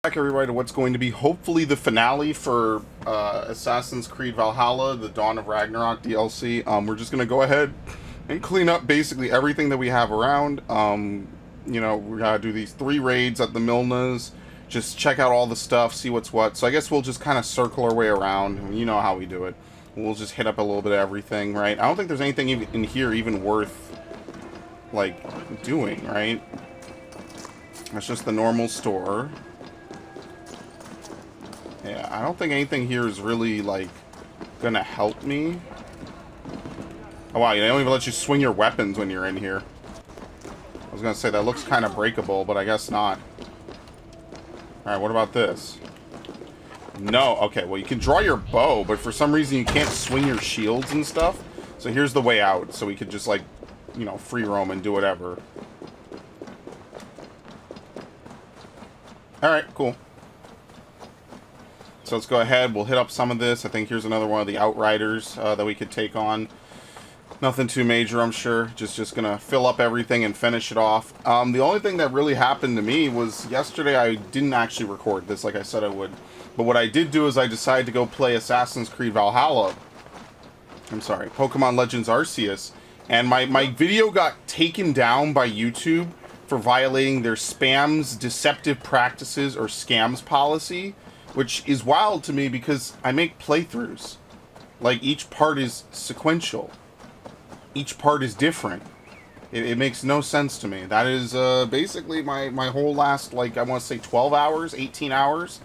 Back everybody to what's going to be hopefully the finale for Assassin's Creed Valhalla, the Dawn of Ragnarok DLC. We're just going to go ahead and clean up basically everything that we have around. We got to do these 3 raids at the Milnas, just check out all the stuff, see what's what. So I guess we'll just kind of circle our way around. You know how we do it. We'll just hit up a little bit of everything, right? I don't think there's anything in here even worth, like, doing, right? It's just the normal store. Yeah, I don't think anything here is really, like, gonna help me. Oh, wow, they don't even let you swing your weapons when you're in here. I was gonna say, that looks kind of breakable, but I guess not. Alright, what about this? No, okay, well, you can draw your bow, but for some reason you can't swing your shields and stuff. So here's the way out, so we could just, like, you know, free roam and do whatever. Alright, cool. So let's go ahead, we'll hit up some of this. I think here's another one of the Outriders that we could take on. Nothing too major, I'm sure. Just gonna fill up everything and finish it off. The only thing that really happened to me was yesterday I didn't actually record this like I said I would. But what I did do is I decided to go play Assassin's Creed Valhalla. I'm sorry, Pokemon Legends Arceus. And my video got taken down by YouTube for violating their spams, deceptive practices, or scams policy. Which is wild to me because I make playthroughs. Like, each part is sequential. Each part is different. It makes no sense to me. That is basically my whole last, like, I want to say 12 hours, 18 hours.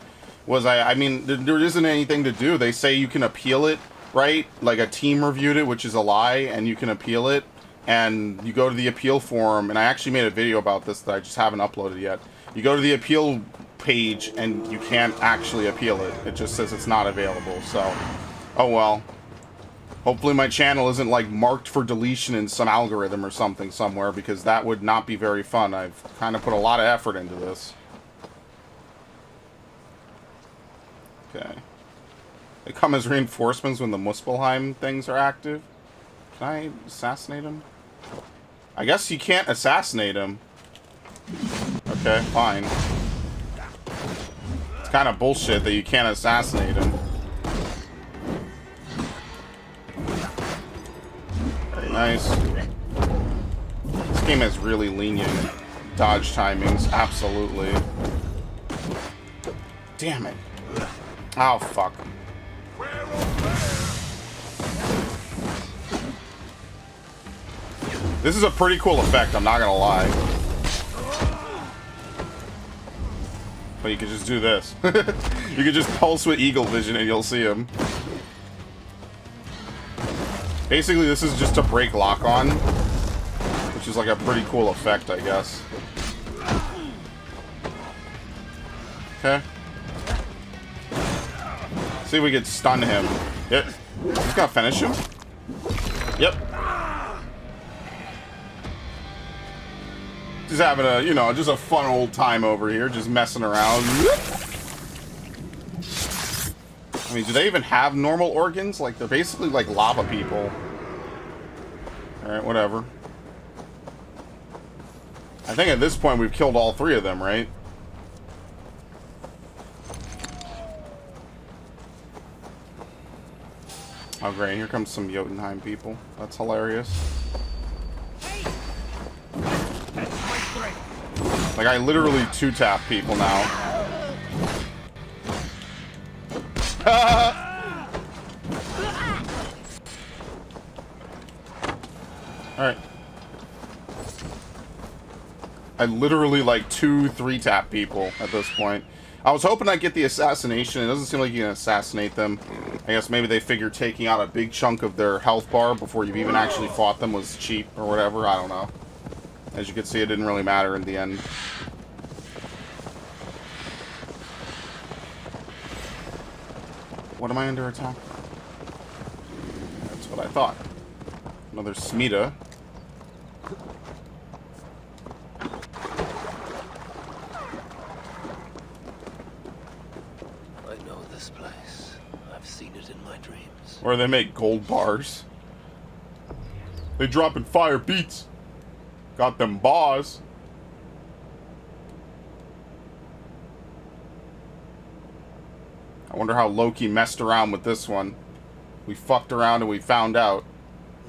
I mean, there isn't anything to do. They say you can appeal it, right? Like, a team reviewed it, which is a lie, and you can appeal it. And you go to the appeal forum, and I actually made a video about this that I just haven't uploaded yet. You go to the appeal page and you can't actually appeal it. It just says it's not available. So, oh well. Hopefully my channel isn't like marked for deletion in some algorithm or something somewhere, because that would not be very fun. I've kind of put a lot of effort into this. Okay. They come as reinforcements when the Muspelheim things are active. Can I assassinate him? I guess you can't assassinate him. Okay, fine. It's kind of bullshit that you can't assassinate him. Very nice. This game has really lenient dodge timings, absolutely. Damn it. Oh, fuck. This is a pretty cool effect, I'm not gonna lie. But you could just do this. You could just pulse with eagle vision and you'll see him. Basically, this is just to break lock-on, which is like a pretty cool effect, I guess. Okay. See if we could stun him. Yep. Just gonna finish him. Yep. Just having a, you know, just a fun old time over here, just messing around. I mean, do they even have normal organs? Like, they're basically like lava people. Alright, whatever. I think at this point we've killed all 3 of them, right? Oh, great. Here comes some Jotunheim people. That's hilarious. Like, I literally 2-tap people now. Alright. I literally, like, 2-3-tap people at this point. I was hoping I'd get the assassination. It doesn't seem like you can assassinate them. I guess maybe they figured taking out a big chunk of their health bar before you've even actually fought them was cheap or whatever. I don't know. As you can see, it didn't really matter in the end. What am I under attack? That's what I thought. Another Smita. I know this place. I've seen it in my dreams. Where they make gold bars. They drop in fire beats. Got them bars. I wonder how Loki messed around with this one. We fucked around and we found out.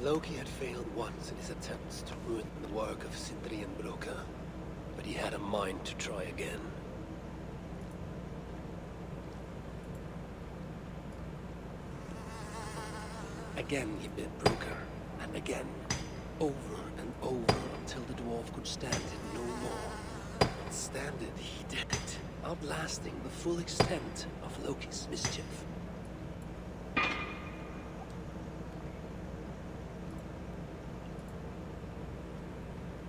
Loki had failed once in his attempts to ruin the work of Sindri and Broca, but he had a mind to try again. Again he bit Broca, and again, over and over, until the dwarf could stand it no more. And stand it he did it, outlasting the full extent of Loki's mischief.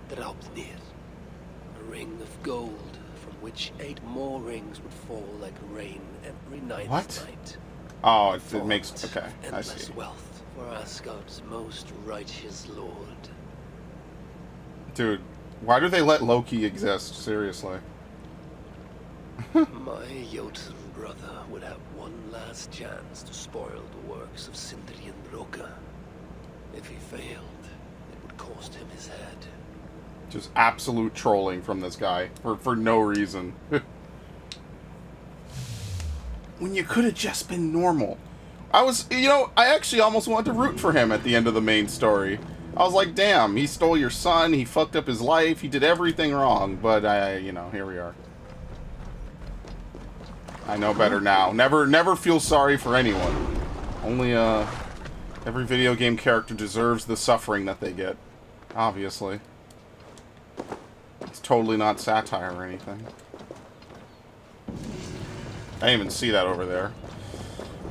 Draupnir, a ring of gold from which 8 more rings would fall like rain every ninth night. Oh, it makes... Okay, I see. Endless wealth for Asgard's most righteous lord. Dude, why do they let Loki exist? Seriously. My Jotun brother would have one last chance to spoil the works of Sindri and Broca. If he failed, it would cost him his head. Just absolute trolling from this guy for no reason. When you could have just been normal. I actually almost wanted to root for him at the end of the main story. I was like, damn, he stole your son, he fucked up his life, he did everything wrong, but here we are. I know better now. Never feel sorry for anyone. Only, every video game character deserves the suffering that they get. Obviously. It's totally not satire or anything. I didn't even see that over there.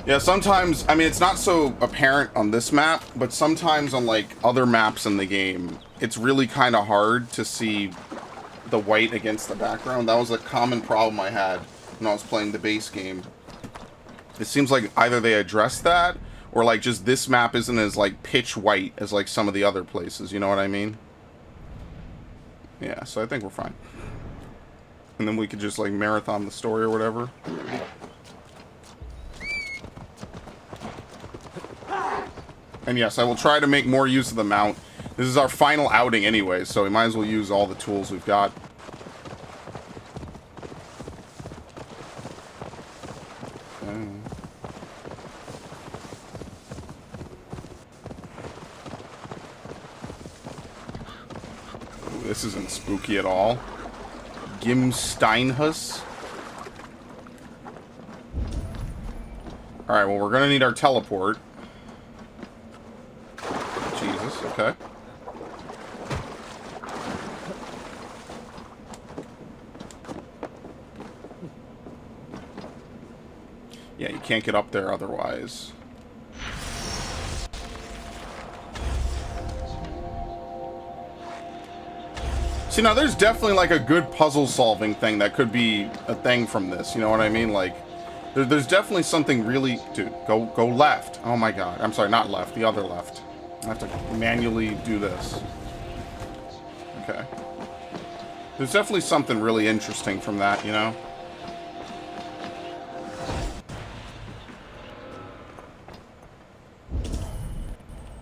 Yeah, sometimes, I mean, it's not so apparent on this map, but sometimes on, like, other maps in the game, it's really kind of hard to see the white against the background. That was a common problem I had when I was playing the base game. It seems like either they addressed that, or, like, just this map isn't as, like, pitch white as, like, some of the other places, you know what I mean? Yeah, so I think we're fine. And then we could just, like, marathon the story or whatever. And yes, I will try to make more use of the mount. This is our final outing anyway, so we might as well use all the tools we've got. Okay. Ooh, this isn't spooky at all. Gimsteinhus. Alright, well, we're gonna need our teleport. Jesus, okay. Yeah, you can't get up there otherwise. See, now there's definitely like a good puzzle solving thing that could be a thing from this, you know what I mean? Like, there's definitely something really... Dude, go left. Oh my god. I'm sorry, not left, the other left. I have to manually do this. Okay. There's definitely something really interesting from that, you know?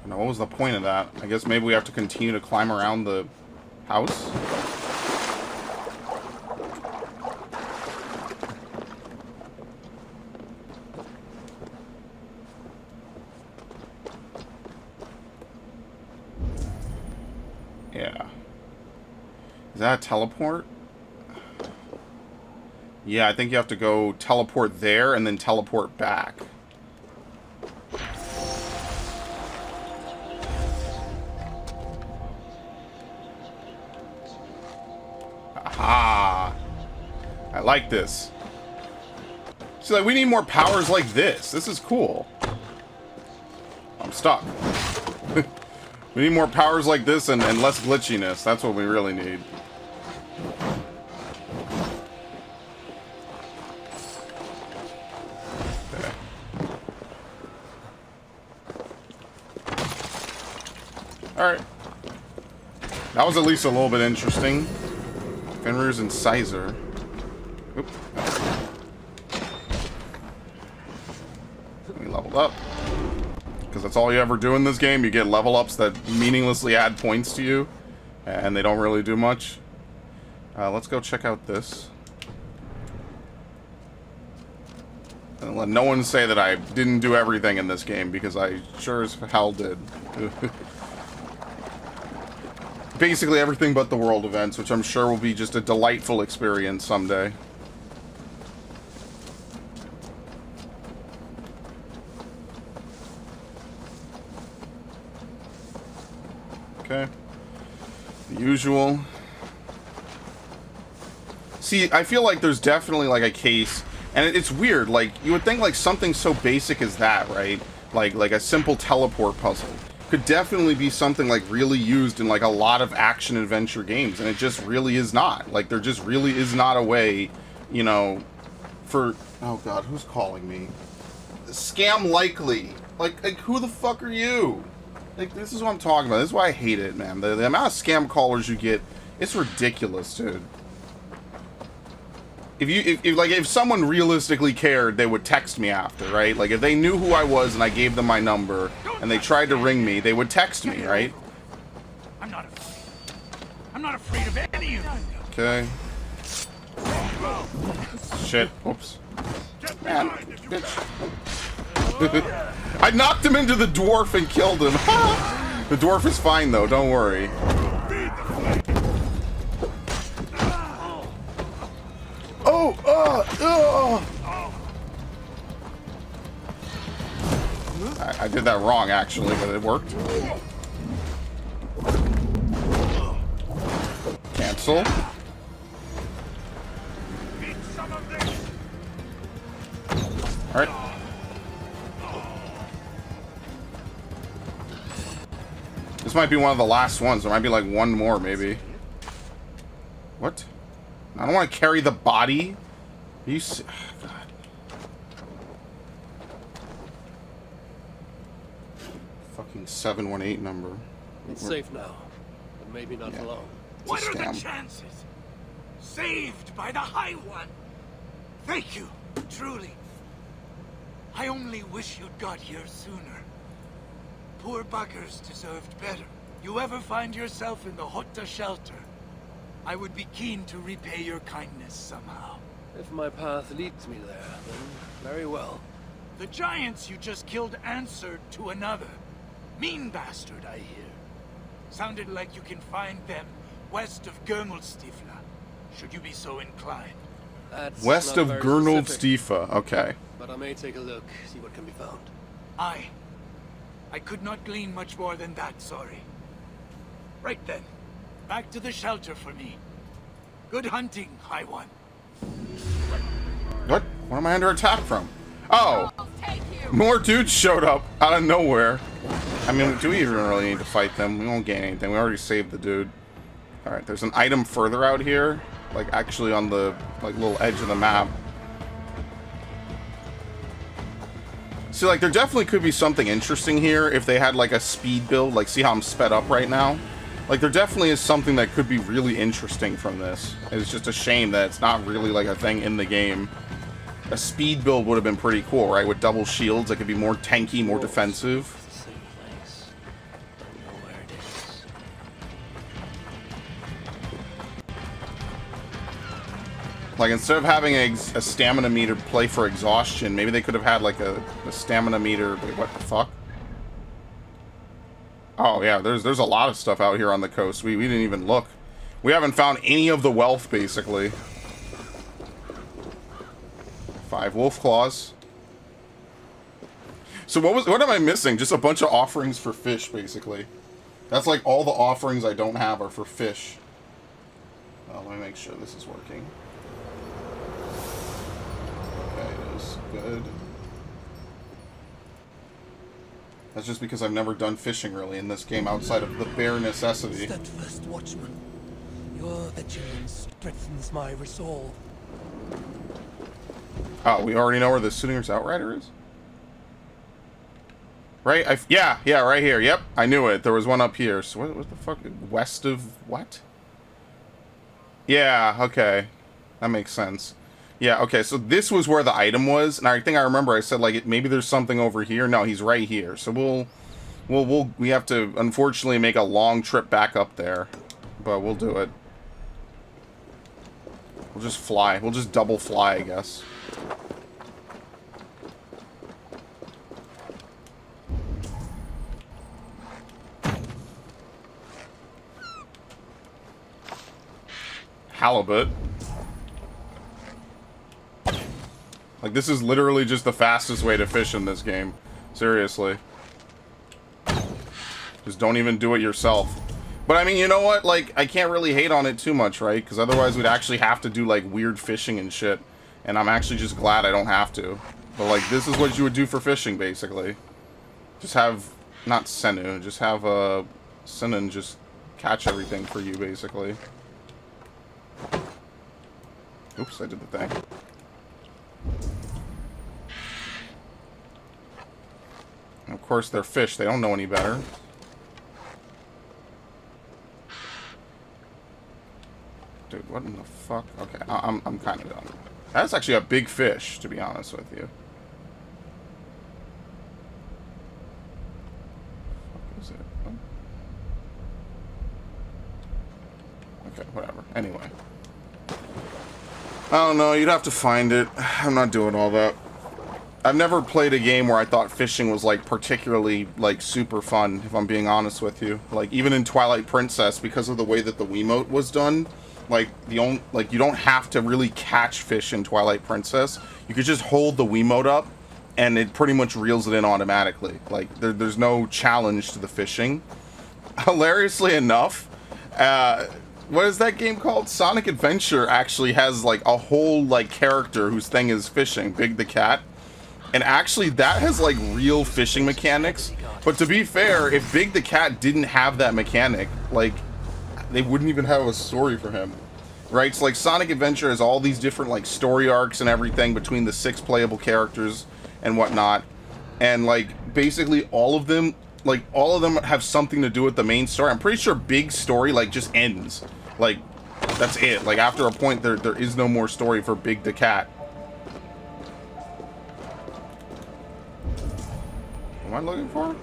Now, what was the point of that? I guess maybe we have to continue to climb around the house? Yeah. Is that a teleport? Yeah, I think you have to go teleport there and then teleport back. Aha! I like this. So, like, we need more powers like this. This is cool. I'm stuck. We need more powers like this and less glitchiness. That's what we really need. Okay. Alright. That was at least a little bit interesting. Fenrir's Incisor. Oop. We leveled up. Because that's all you ever do in this game. You get level ups that meaninglessly add points to you. And they don't really do much. Let's go check out this. And let no one say that I didn't do everything in this game, because I sure as hell did. Basically everything but the world events, which I'm sure will be just a delightful experience someday. Okay. The usual. See, I feel like there's definitely like a case, and it's weird, like you would think like something so basic as that, right? Like a simple teleport puzzle could definitely be something like really used in like a lot of action adventure games, and it just really is not. Like there just really is not a way, you know, for, oh god, who's calling me? Scam likely. Like who the fuck are you? Like, this is what I'm talking about. This is why I hate it, man. The amount of scam callers you get, it's ridiculous, dude. If someone realistically cared, they would text me after, right? Like, if they knew who I was and I gave them my number and they tried to ring me, they would text me, right? I'm not afraid. I'm not afraid of any of you. Okay. Shit. Oops. Man, bitch. I knocked him into the dwarf and killed him. The dwarf is fine, though. Don't worry. I did that wrong, actually, but it worked. Cancel. Alright. This might be one of the last ones. There might be like one more, maybe. What? I don't want to carry the body. Are you oh, God. Fucking 718 number. It's safe now, but maybe not for long. What are the chances? Saved by the High One. Thank you, truly. I only wish you'd got here sooner. Poor buggers deserved better. You ever find yourself in the Hotta shelter, I would be keen to repay your kindness somehow. If my path leads me there, then very well. The giants you just killed answered to another. Mean bastard, I hear. Sounded like you can find them west of Gernoldstifla, should you be so inclined. That's west of Gernoldstifla, okay. But I may take a look, see what can be found. I could not glean much more than that, sorry. Right then, back to the shelter for me. Good hunting, High One. What? What am I under attack from? Oh! More dudes showed up out of nowhere. I mean, do we even really need to fight them? We won't gain anything. We already saved the dude. Alright, there's an item further out here. Like, actually on the, like, little edge of the map. See, like, there definitely could be something interesting here if they had, like, a speed build. Like, see how I'm sped up right now? Like, there definitely is something that could be really interesting from this. It's just a shame that it's not really, like, a thing in the game. A speed build would have been pretty cool, right? With double shields, it could be more tanky, more defensive. Like, instead of having a stamina meter play for exhaustion, maybe they could have had, like, a stamina meter. Wait, what the fuck? Oh, yeah, there's a lot of stuff out here on the coast. We didn't even look. We haven't found any of the wealth, basically. 5 wolf claws. So what am I missing? Just a bunch of offerings for fish, basically. That's like all the offerings I don't have are for fish. Well, let me make sure this is working. Okay, it is good. That's just because I've never done fishing really in this game outside of the bare necessity. Steadfast watchman, your vigilance strengthens my resolve. Oh, we already know where the Sooner's Outrider is? Right? Yeah, right here. Yep, I knew it. There was one up here. So what the fuck? West of what? Yeah, okay. That makes sense. Yeah, okay, so this was where the item was, and I think I remember I said, like, maybe there's something over here. No, he's right here. So we have to, unfortunately, make a long trip back up there. But we'll do it. We'll just fly. We'll just double fly, I guess. halibut. Like, this is literally just the fastest way to fish in this game. Seriously. Just don't even do it yourself. But I mean, you know what? Like, I can't really hate on it too much, right? Because otherwise we'd actually have to do, like, weird fishing and shit. And I'm actually just glad I don't have to. But, like, this is what you would do for fishing, basically. Just have... Not Senu. Just have, Sinan just catch everything for you, basically. Oops, I did the thing. And of course, they're fish. They don't know any better. Dude, what in the fuck? Okay, I'm kind of done. That's actually a big fish, to be honest with you. What is it? Okay, whatever. Anyway. I don't know, you'd have to find it. I'm not doing all that. I've never played a game where I thought fishing was, like, particularly, like, super fun, if I'm being honest with you. Like, even in Twilight Princess, because of the way that the Wiimote was done, like, you don't have to really catch fish in Twilight Princess. You could just hold the Wiimote up, and it pretty much reels it in automatically. Like, there's no challenge to the fishing. Hilariously enough, what is that game called? Sonic Adventure actually has, like, a whole, like, character whose thing is fishing, Big the Cat. And actually, that has, like, real fishing mechanics. But to be fair, if Big the Cat didn't have that mechanic, like, they wouldn't even have a story for him. Right? So, like, Sonic Adventure has all these different, like, story arcs and everything between the 6 playable characters and whatnot. And, like, basically all of them have something to do with the main story. I'm pretty sure Big story, like, just ends. Like, that's it. Like, after a point, there is no more story for Big the Cat. What am I looking for?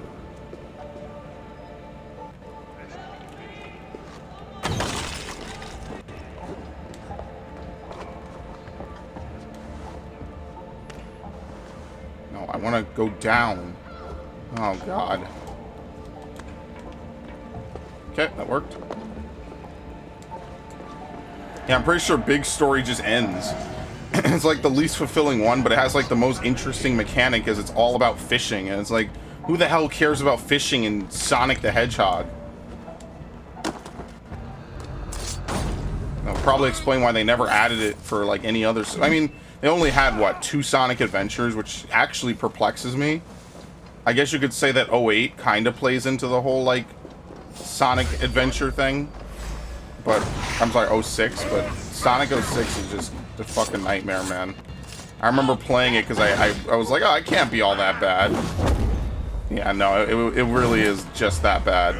No, I want to go down. Oh, God. Okay, that worked. Yeah, I'm pretty sure Big Story just ends. It's like the least fulfilling one, but it has like the most interesting mechanic as it's all about fishing. And it's like, who the hell cares about fishing in Sonic the Hedgehog? I'll probably explain why they never added it for like any other... I mean, they only had, what, 2 Sonic Adventures, which actually perplexes me. I guess you could say that 08 kind of plays into the whole, like, Sonic Adventure thing. But, I'm sorry, 06, but Sonic 06 is just a fucking nightmare, man. I remember playing it because I was like, oh, it can't be all that bad. Yeah, no, it really is just that bad.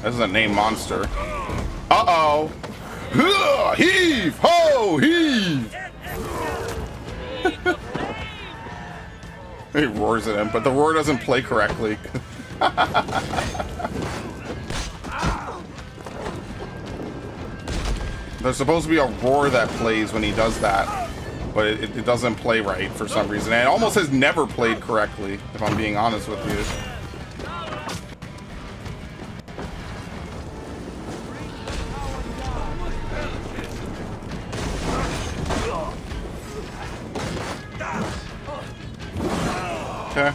This is a named monster. Uh-oh! Heave! Ho! Heave! He roars at him, but the roar doesn't play correctly. There's supposed to be a roar that plays when he does that, but it doesn't play right for some reason. And it almost has never played correctly, if I'm being honest with you. Okay.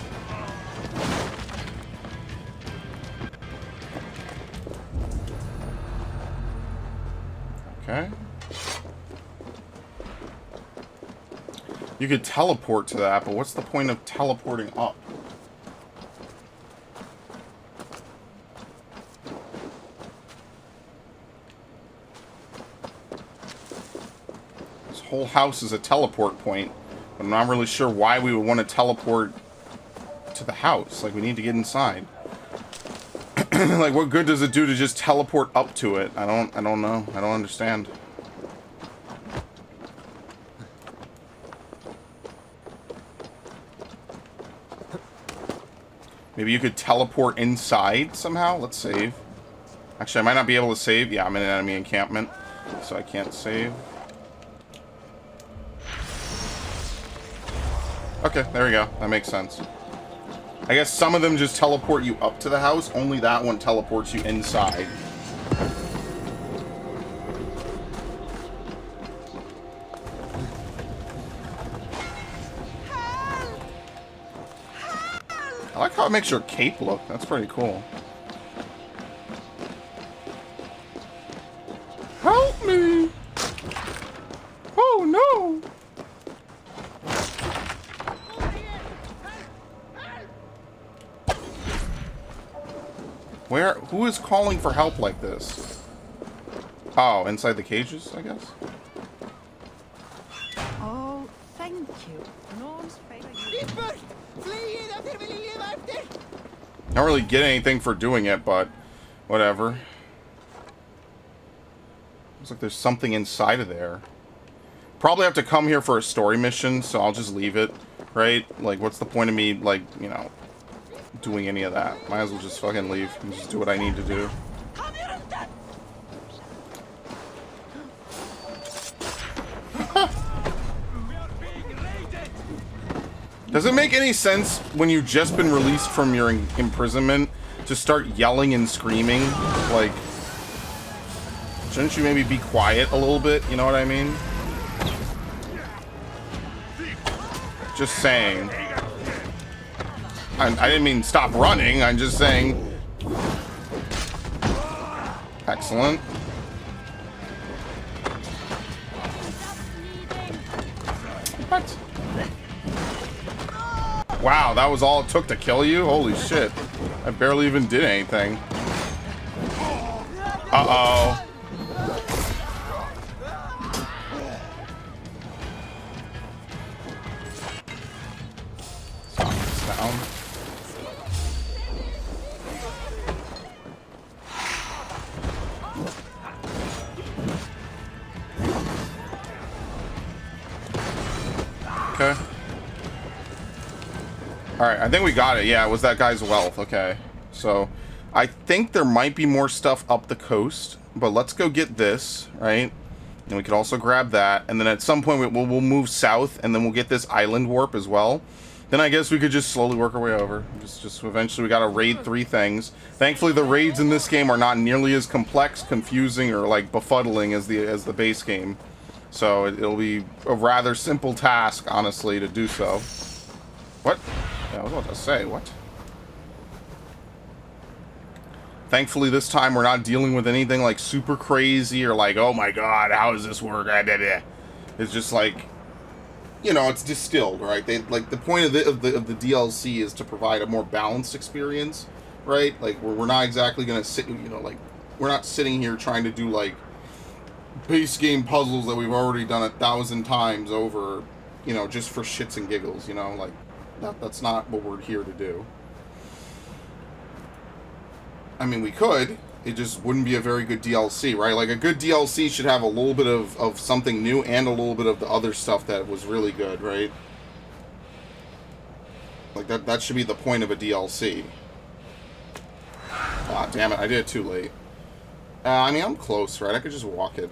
Okay. You could teleport to that, but what's the point of teleporting up? This whole house is a teleport point, but I'm not really sure why we would want to teleport to the house. Like, we need to get inside. Like, what good does it do to just teleport up to it? I don't know. I don't understand. Maybe you could teleport inside somehow? Let's save. Actually, I might not be able to save. Yeah, I'm in an enemy encampment, so I can't save. Okay, there we go. That makes sense. I guess some of them just teleport you up to the house. Only that one teleports you inside. I like how it makes your cape look. That's pretty cool. Help me! Oh no! Where? Who is calling for help like this? Oh, inside the cages, I guess? Oh, thank you. Norns favor you. Don't really get anything for doing it, but whatever. Looks like there's something inside of there. Probably have to come here for a story mission, so I'll just leave it, right? Like, what's the point of me, like, you know, doing any of that? Might as well just fucking leave and just do what I need to do. Does it make any sense when you've just been released from your imprisonment to start yelling and screaming? Like, shouldn't you maybe be quiet a little bit? You know what I mean? Just saying. I didn't mean stop running. I'm just saying. Excellent. What? Wow, that was all it took to kill you? Holy shit. I barely even did anything. Uh-oh. Stop this down. Okay. Alright, I think we got it. Yeah, it was that guy's wealth. Okay. So, I think there might be more stuff up the coast. But let's go get this, right? And we could also grab that. And then at some point, we'll move south. And then we'll get this island warp as well. Then I guess we could just slowly work our way over. Just eventually, we gotta raid 3 things. Thankfully, the raids in this game are not nearly as complex, confusing, or, like, befuddling as the base game. So, it'll be a rather simple task, honestly, to do so. What? Yeah, I was about to say, what? Thankfully, this time we're not dealing with anything like super crazy or like, oh my god, how does this work? It's just like, you know, it's distilled, right? They like the point of the DLC is to provide a more balanced experience, right? Like we're not exactly gonna sit, you know, like we're not sitting here trying to do like base game puzzles that we've already done 1,000 times over, you know, just for shits and giggles, you know, like. That's not what we're here to do. I mean, we could. It just wouldn't be a very good DLC, right? Like, a good DLC should have a little bit of something new and a little bit of the other stuff that was really good, right? Like, that should be the point of a DLC. Ah, damn it. I did it too late. I mean, I'm close, right? I could just walk it.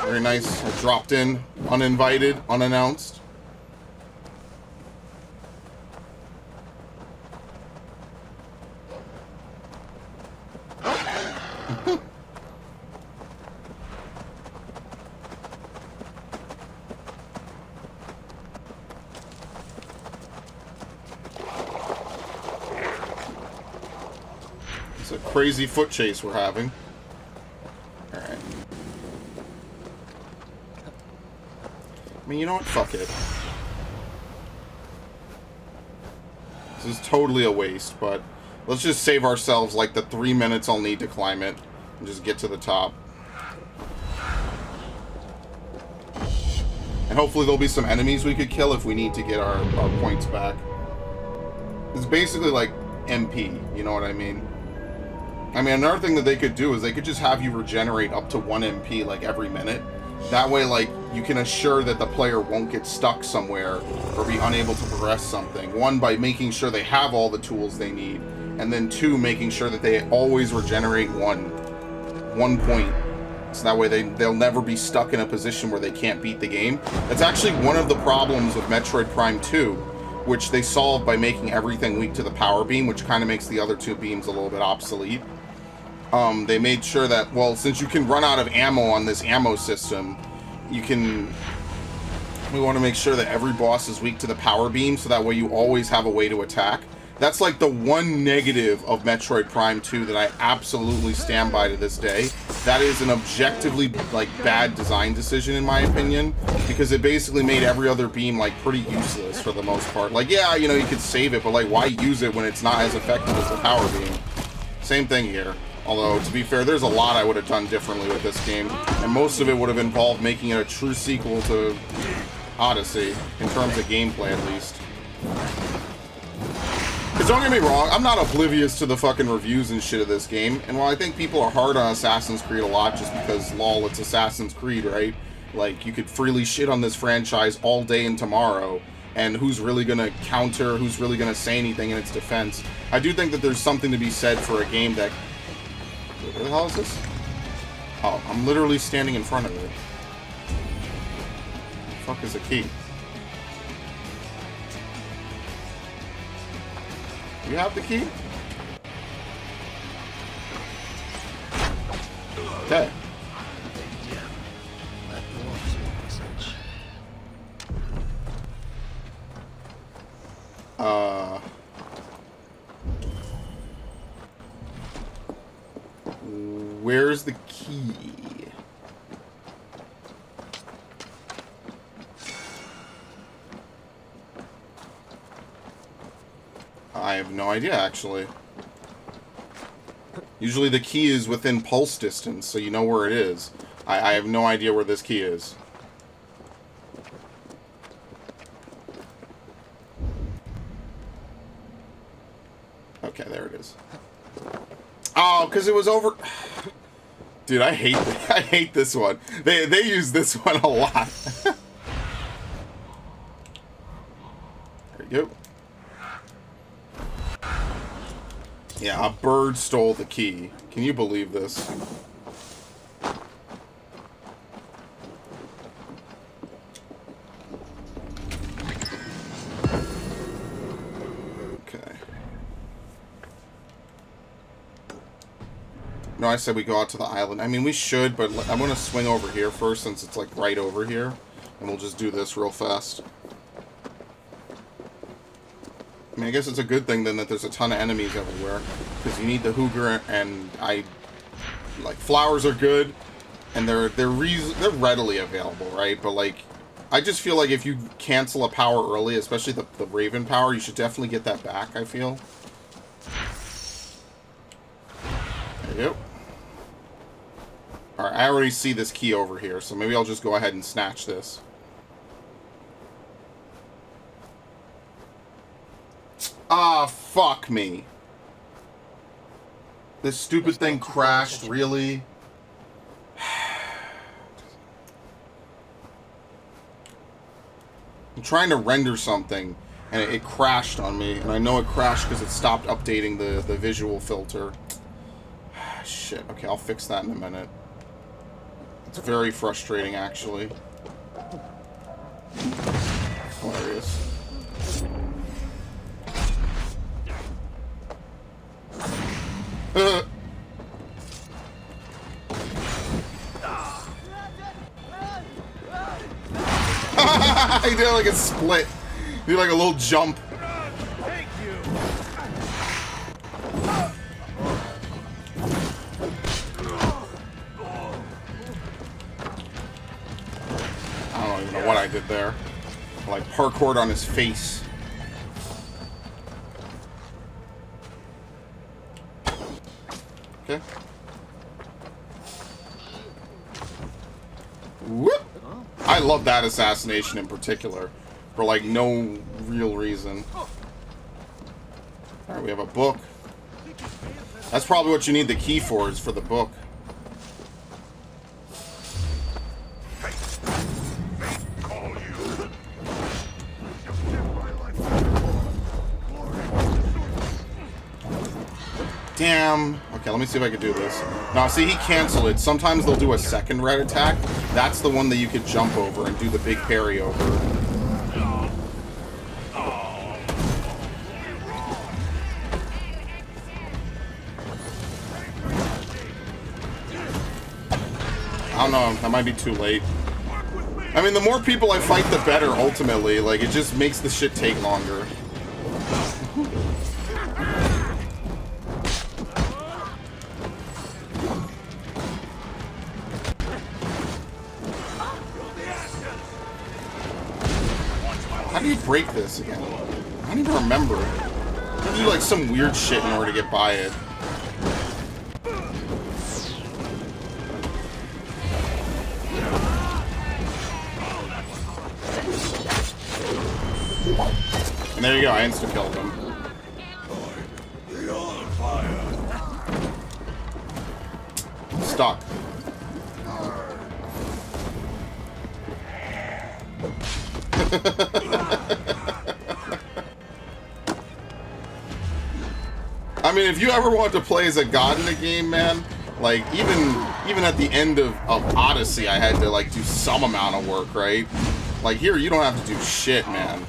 Very nice. I dropped in, uninvited, unannounced. It's a crazy foot chase we're having. Alright. I mean, you know what? Fuck it. This is totally a waste, but let's just save ourselves like the 3 minutes I'll need to climb it and just get to the top. And hopefully there'll be some enemies we could kill if we need to get our points back. It's basically like MP, you know what I mean? I mean, another thing that they could do is they could just have you regenerate up to 1 MP like every minute. That way, like, you can assure that the player won't get stuck somewhere or be unable to progress something. 1, by making sure they have all the tools they need. And then 2, making sure that they always regenerate 1 point. So that way they'll never be stuck in a position where they can't beat the game. That's actually one of the problems with Metroid Prime 2, which they solved by making everything weak to the power beam, which kind of makes the other 2 beams a little bit obsolete. They made sure that, well, since you can run out of ammo on this ammo system, you can We want to make sure that every boss is weak to the power beam, so that way you always have a way to attack. That's like the one negative of Metroid Prime 2 that I absolutely stand by to this day. That is an objectively, like, bad design decision in my opinion, because it basically made every other beam, like, pretty useless for the most part. Like, yeah, you know, you could save it, but, like, why use it when it's not as effective as the power beam? Same thing here. Although, to be fair, there's a lot I would have done differently with this game, and most of it would have involved making it a true sequel to Odyssey, in terms of gameplay at least. Because don't get me wrong, I'm not oblivious to the fucking reviews and shit of this game, and while I think people are hard on Assassin's Creed a lot just because, lol, it's Assassin's Creed, right? Like, you could freely shit on this franchise all day and tomorrow, and who's really gonna counter, who's really gonna say anything in its defense. I do think that there's something to be said for a game that... Where the hell is this? Oh, I'm literally standing in front of it. The fuck is the key? You have the key? Okay. Where's the key? I have no idea, actually. Usually the key is within pulse distance, so you know where it is. I have no idea where this key is. Okay, there it is. Oh, because it was over... Dude, I hate this one. They use this one a lot. There you go. Yeah, a bird stole the key. Can you believe this? Okay. No, I said we go out to the island. I mean, we should, but I'm going to swing over here first since it's like right over here. And we'll just do this real fast. I mean, I guess it's a good thing then that there's a ton of enemies everywhere, because you need the Hooger, and like, flowers are good, and they're readily available, right? But like, I just feel like if you cancel a power early, especially the Raven power, you should definitely get that back, I feel. There you go. Alright, I already see this key over here, so maybe I'll just go ahead and snatch this. Ah, fuck me. This stupid thing crashed, really? I'm trying to render something, and it crashed on me, and I know it crashed because it stopped updating the visual filter. Shit, okay, I'll fix that in a minute. It's very frustrating, actually. Hilarious. He did like a split. He did like a little jump. Thank you. I don't even know what I did there. I, like, parkoured on his face. Okay. Whoop! I love that assassination in particular, for like no real reason. Alright, we have a book. That's probably what you need the key for, is for the book. Damn. Okay, let me see if I can do this. Now, see, he canceled it. Sometimes they'll do a second red attack. That's the one that you could jump over and do the big parry over. I don't know. That might be too late. I mean, the more people I fight, the better, ultimately. Like, it just makes the shit take longer. How do you break this again? I don't even remember. You have to do, like, some weird shit in order to get by it. And there you go, I insta-killed him. Stuck. I mean, if you ever want to play as a god in a game, man, like, even at the end of Odyssey, I had to, like, do some amount of work, right? Like, here, you don't have to do shit, man.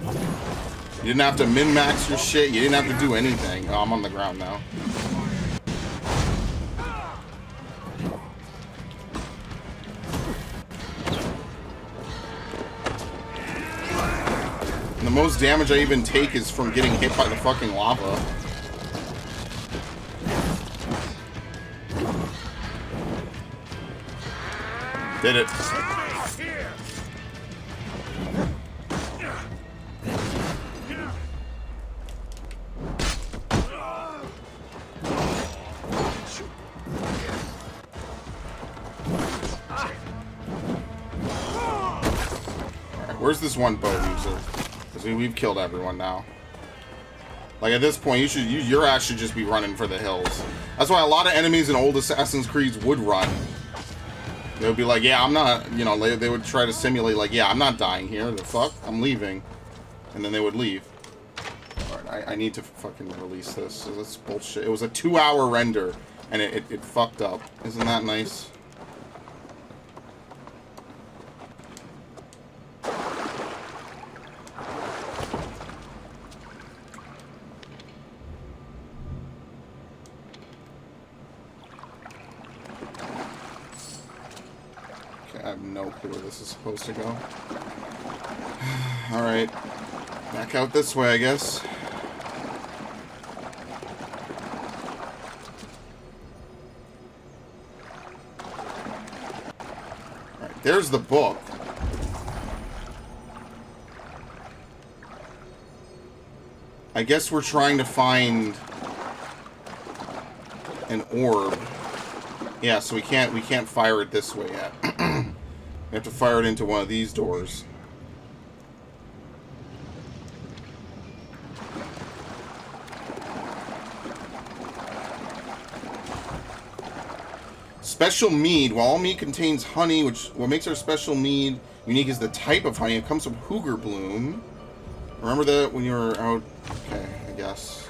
You didn't have to min-max your shit. You didn't have to do anything. Oh, I'm on the ground now. And the most damage I even take is from getting hit by the fucking lava. Did it. Where's this one bow user? Because we've killed everyone now. Like, at this point, your ass should just be running for the hills. That's why a lot of enemies in old Assassin's Creeds would run. They would be like, yeah, I'm not, you know, they would try to simulate, like, yeah, I'm not dying here. The fuck? I'm leaving. And then they would leave. Alright, I need to fucking release this. That's bullshit. It was a 2-hour render, and it fucked up. Isn't that nice? I have no clue where this is supposed to go. Alright. Back out this way, I guess. Alright, there's the book. I guess we're trying to find an orb. Yeah, so we can't fire it this way yet. We have to fire it into one of these doors. Special mead. While all mead contains honey, what makes our special mead unique is the type of honey. It comes from Hooger Bloom. Remember that when you were out? Okay, I guess.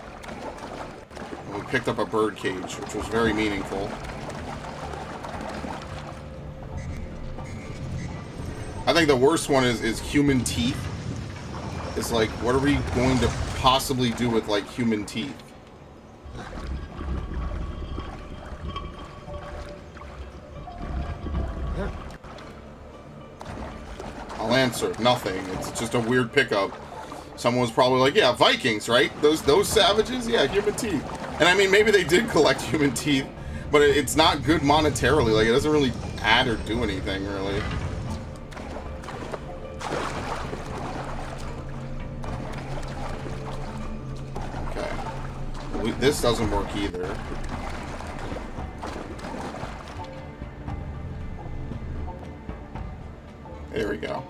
And we picked up a bird cage, which was very meaningful. I think the worst one is human teeth. It's like, what are we going to possibly do with, like, human teeth? I'll answer. Nothing. It's just a weird pickup. Someone was probably like, yeah, Vikings, right? Those savages? Yeah, human teeth. And I mean, maybe they did collect human teeth, but it's not good monetarily. Like, it doesn't really add or do anything, really. This doesn't work either. There we go.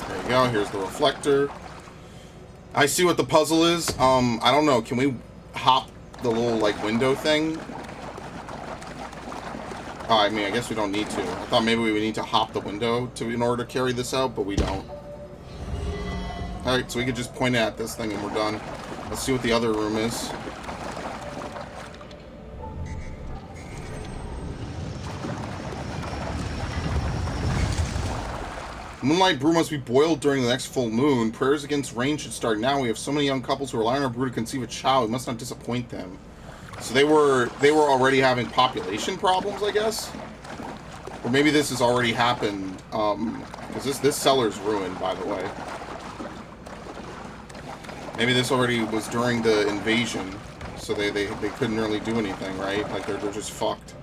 There you go. Here's the reflector. I see what the puzzle is. I don't know. Can we hop the little, like, window thing? Oh, I mean, I guess we don't need to. I thought maybe we would need to hop the window in order to carry this out, but we don't. Alright, so we could just point it at this thing and we're done. Let's see what the other room is. Moonlight brew must be boiled during the next full moon. Prayers against rain should start now. We have so many young couples who rely on our brew to conceive a child. We must not disappoint them. So they were already having population problems, I guess? Or maybe this has already happened. Because this cellar's ruined, by the way. Maybe this already was during the invasion. So they couldn't really do anything, right? Like, they're just fucked.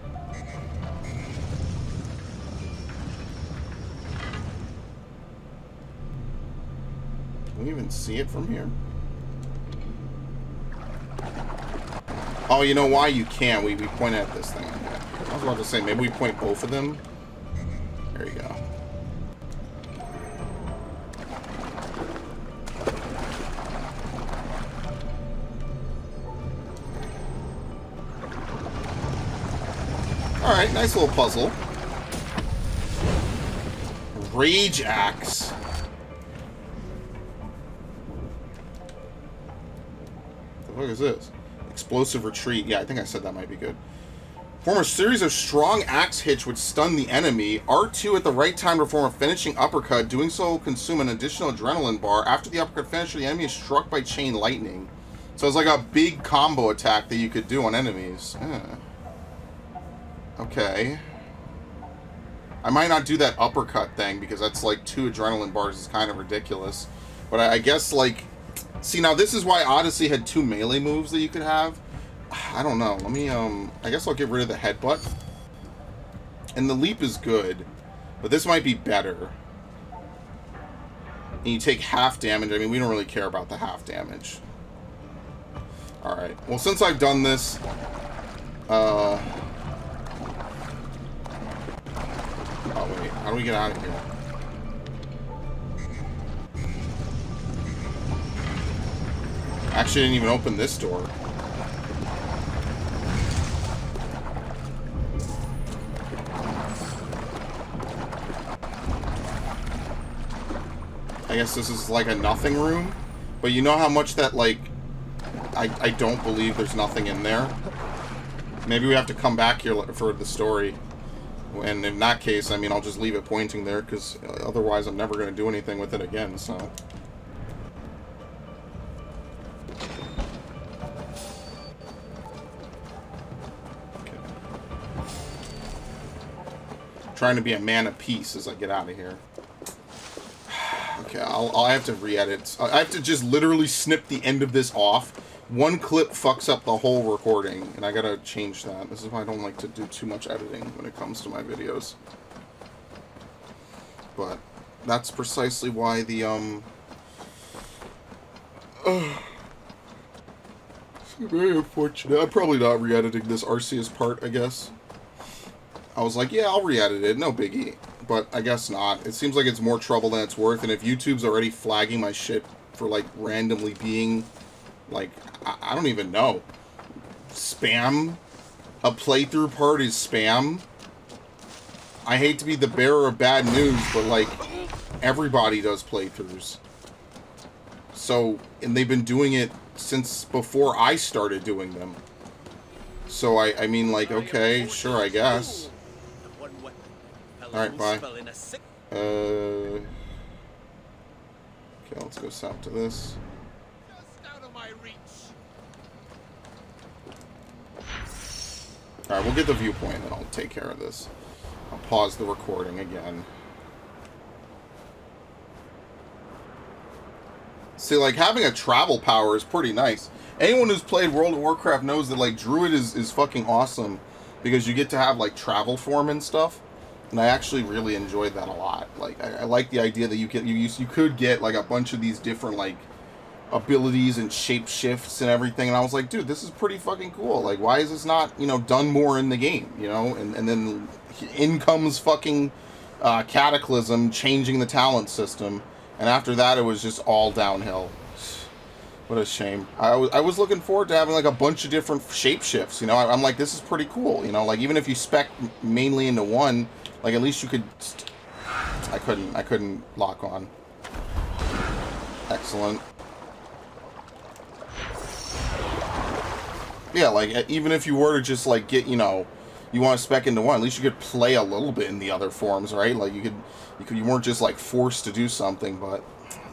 Can we even see it from here? Oh, you know why you can't? We point at this thing. I was about to say, maybe we point both of them. There you go. Alright, nice little puzzle. Rage Axe. What the fuck is this? Explosive Retreat. Yeah, I think I said that might be good. Form a series of strong axe hits which stun the enemy. R2 at the right time to perform a finishing uppercut. Doing so will consume an additional adrenaline bar. After the uppercut finishes, the enemy is struck by chain lightning. So it's like a big combo attack that you could do on enemies. Okay. I might not do that uppercut thing because that's like 2 adrenaline bars is kind of ridiculous. But I guess like... See, now this is why Odyssey had 2 melee moves that you could have. I don't know. Let me, I guess I'll get rid of the headbutt. And the leap is good. But this might be better. And you take half damage. I mean, we don't really care about the half damage. Alright. Well, since I've done this... Oh, wait. How do we get out of here? Actually, I didn't even open this door. I guess this is like a nothing room. But you know how much that, like... I don't believe there's nothing in there. Maybe we have to come back here for the story. And in that case, I mean, I'll just leave it pointing there, because otherwise I'm never going to do anything with it again, so... Okay. Trying to be a man of peace as I get out of here. Okay, I'll have to re-edit. I have to just literally snip the end of this off. One clip fucks up the whole recording, and I gotta change that. This is why I don't like to do too much editing when it comes to my videos. But that's precisely why the, very unfortunate. I'm probably not re-editing this Arceus part, I guess. I was like, yeah, I'll re-edit it, no biggie. But I guess not. It seems like it's more trouble than it's worth, and if YouTube's already flagging my shit for, like, randomly being, like, I don't even know. Spam? A playthrough part is spam? I hate to be the bearer of bad news, but, like, everybody does playthroughs. So, and they've been doing it since before I started doing them. So, I mean, like, okay, sure, I guess. Alright, bye. Okay, let's go south to this. Alright, we'll get the viewpoint and then I'll take care of this. I'll pause the recording again. See, like, having a travel power is pretty nice. Anyone who's played World of Warcraft knows that, like, Druid is fucking awesome. Because you get to have, like, travel form and stuff. And I actually really enjoyed that a lot. Like, I like the idea that you could get, like, a bunch of these different, like, abilities and shape shifts and everything. And I was like, dude, this is pretty fucking cool. Like, why is this not, you know, done more in the game, you know? And then in comes fucking Cataclysm changing the talent system. And after that, it was just all downhill. What a shame. I was looking forward to having, like, a bunch of different shape shifts, you know? I'm like, this is pretty cool, you know? Like, even if you spec mainly into one, like, at least you could... I couldn't lock on. Excellent. Yeah, like, even if you were to just, like, get, you know, you want to spec into one, at least you could play a little bit in the other forms, right? Like you weren't just like forced to do something, but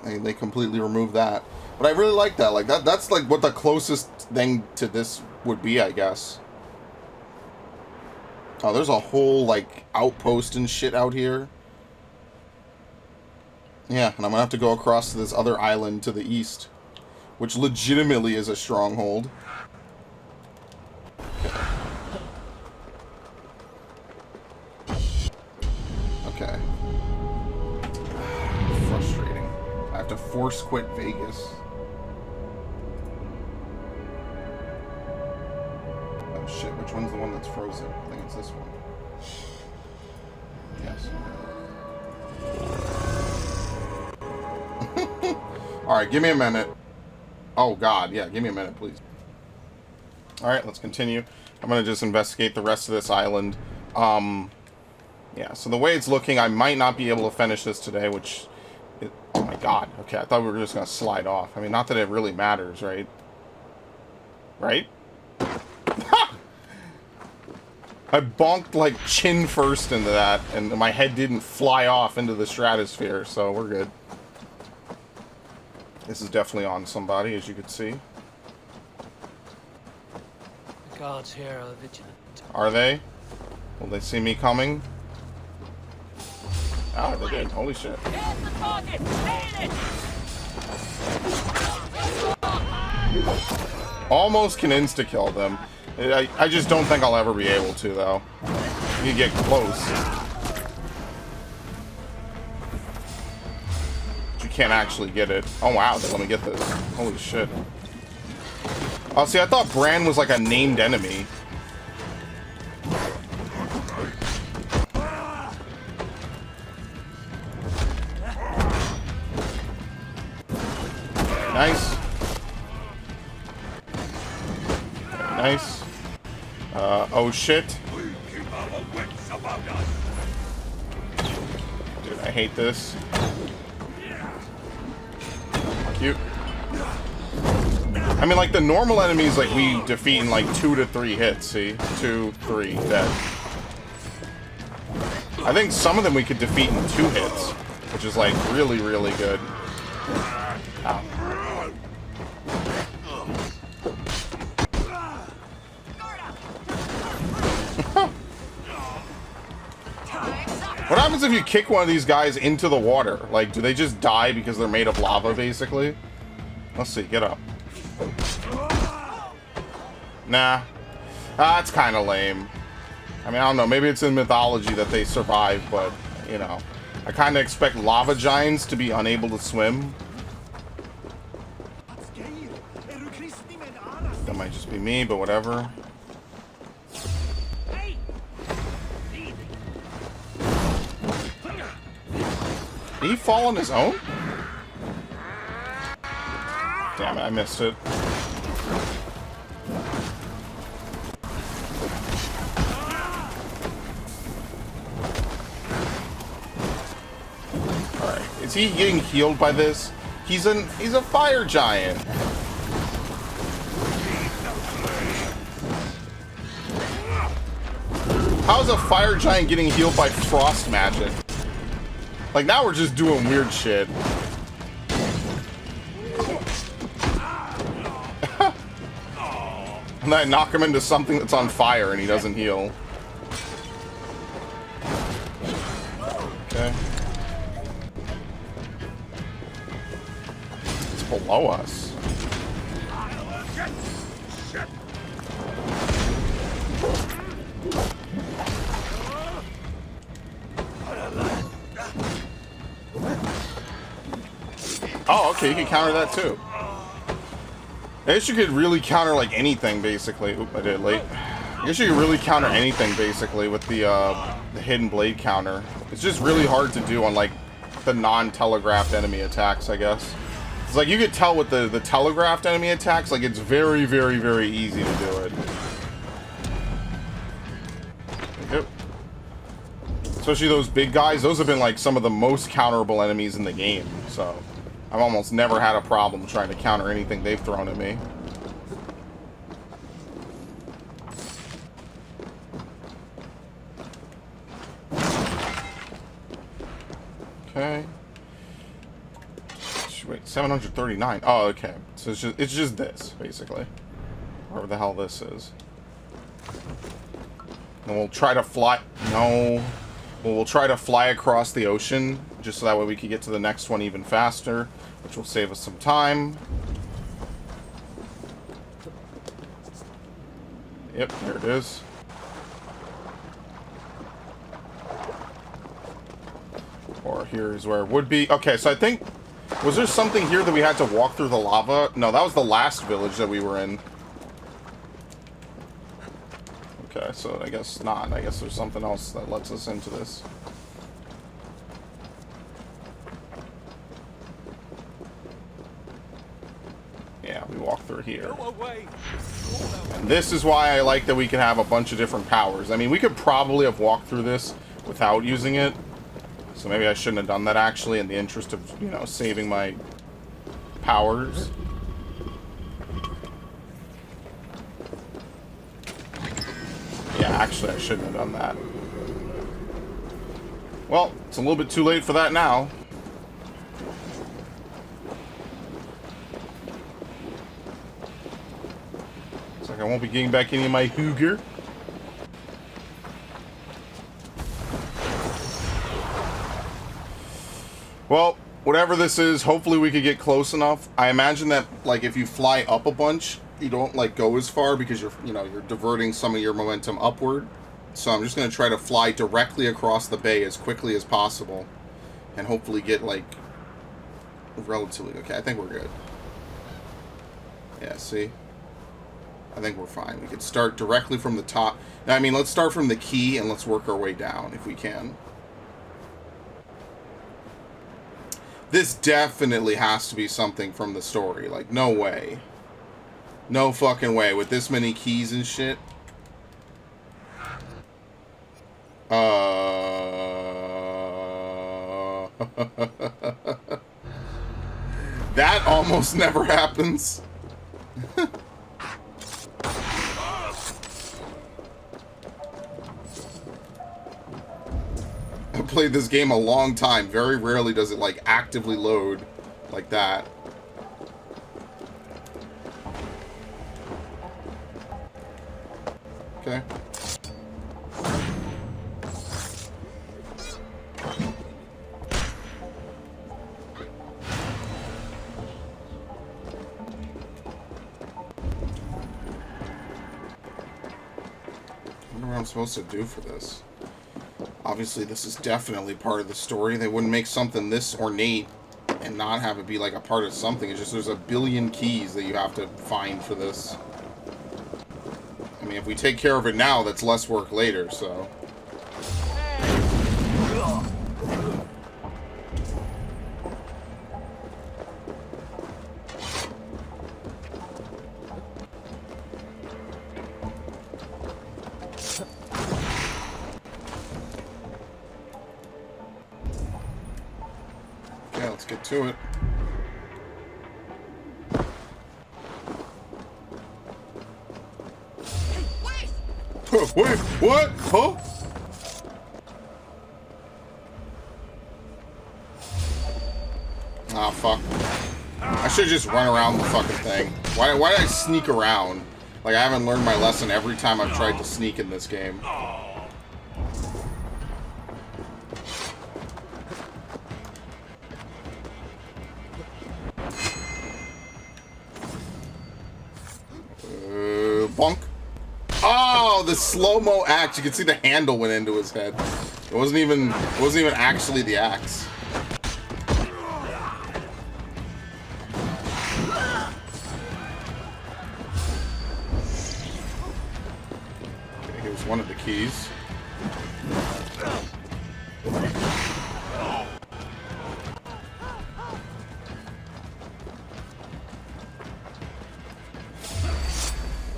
they completely removed that. But I really like that. Like that's like what the closest thing to this would be, I guess. Oh, there's a whole like outpost and shit out here. Yeah, and I'm gonna have to go across to this other island to the east, which legitimately is a stronghold. Okay. Frustrating. I have to force quit Vegas. Oh shit, which one's the one that's frozen? I think it's this one. Yes. Alright, give me a minute. Oh god, yeah, give me a minute, please. Alright, let's continue. I'm gonna just investigate the rest of this island. Yeah, so the way it's looking, I might not be able to finish this today, which... oh my god, okay, I thought we were just gonna slide off. I mean, not that it really matters, right? Right? I bonked, like, chin first into that, and my head didn't fly off into the stratosphere, so we're good. This is definitely on somebody, as you can see. The guards here are vigilant. Are they? Will they see me coming? Oh, they did. Holy shit. Almost can insta-kill them. I just don't think I'll ever be able to, though. You get close. But you can't actually get it. Oh, wow. They let me get this. Holy shit. Oh, see, I thought Bran was like a named enemy. Nice. Nice. Oh shit. Dude, I hate this. Cute. I mean, like, the normal enemies, like, we defeat in, like, 2 to 3 hits, see? 2, 3, dead. I think some of them we could defeat in 2 hits, which is, like, really, really good. Ow. What happens if you kick one of these guys into the water? Like, do they just die because they're made of lava, basically? Let's see, get up. Nah. That's kind of lame. I mean, I don't know, maybe it's in mythology that they survive, but, you know. I kind of expect lava giants to be unable to swim. That might just be me, but whatever. Did he fall on his own? Damn it, I missed it. Alright, is he getting healed by this? He's a fire giant. How is a fire giant getting healed by frost magic? Like, now we're just doing weird shit. And I knock him into something that's on fire and he doesn't heal. Okay. It's below us. Oh, okay, you can counter that too. I guess you could really counter like anything, basically. Oop, I did it late. I guess you could really counter anything, basically, with the hidden blade counter. It's just really hard to do on like the non-telegraphed enemy attacks, I guess. It's like you could tell with the telegraphed enemy attacks, like it's very, very, very easy to do it. Yep. Especially those big guys, those have been like some of the most counterable enemies in the game, so I've almost never had a problem trying to counter anything they've thrown at me. Okay. Wait, 739. Oh, okay. So it's just this, basically. Whatever the hell this is. And we'll try to fly... No. Well, we'll try to fly across the ocean, just so that way we can get to the next one even faster, which will save us some time. Yep, there it is. Or here's where it would be. Okay, so I think... Was there something here that we had to walk through the lava? No, that was the last village that we were in. Okay, so I guess not. I guess there's something else that lets us into this. Yeah, we walk through here. And this is why I like that we can have a bunch of different powers. I mean, we could probably have walked through this without using it. So maybe I shouldn't have done that, actually, in the interest of, you know, saving my powers. Yeah, actually, I shouldn't have done that. Well, it's a little bit too late for that now. Looks like I won't be getting back any of my Hooger. Well, whatever this is, hopefully we could get close enough. I imagine that, like, if you fly up a bunch, you don't, like, go as far because you're diverting some of your momentum upward. So I'm just going to try to fly directly across the bay as quickly as possible and hopefully get, like, relatively... Okay, I think we're good. Yeah, see? I think we're fine. We could start directly from the top. Now, I mean, let's start from the key and let's work our way down if we can. This definitely has to be something from the story. Like, no way. No fucking way. With this many keys and shit. That almost never happens. I played this game a long time. Very rarely does it, like, actively load like that. Okay. I wonder what I'm supposed to do for this. Obviously, this is definitely part of the story. They wouldn't make something this ornate and not have it be, like, a part of something. It's just there's a billion keys that you have to find for this. I mean, if we take care of it now, that's less work later, so... Okay, let's get to it. Wait, what? Huh? Ah, fuck. I should just run around the fucking thing. Why did I sneak around? Like, I haven't learned my lesson every time I've tried to sneak in this game. Bonk. Oh, the slow-mo axe. You can see the handle went into his head. It wasn't even actually the axe. Okay, here's one of the keys.